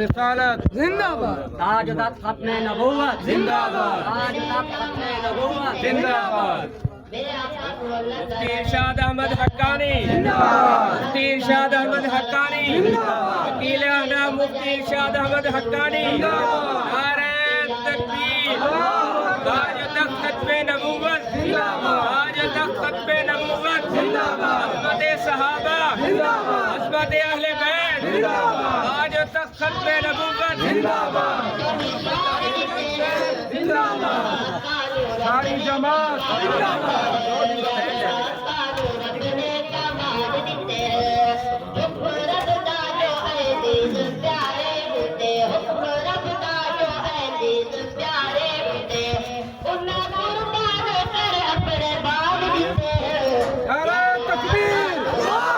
रिसालत जिंदाबाद। ताजदाद खत्म नबूवत जिंदाबाद। ताजदाद खत्म नबूवत जिंदाबाद। मुफ्ती इरशाद अहमद हक्कानी मुफ्ती इरशाद अहमद हक्कानी वकील अहनाफ मुफ्ती इरशाद अहमद हक्कानी नारे तकबीर ताज तख्त खत्म नबूवत ताज तख्त खत्म नबूवत अज़मत सहाबा अज़मत अहले बैत ताज तख्त खत्म नबूवत सारी जमात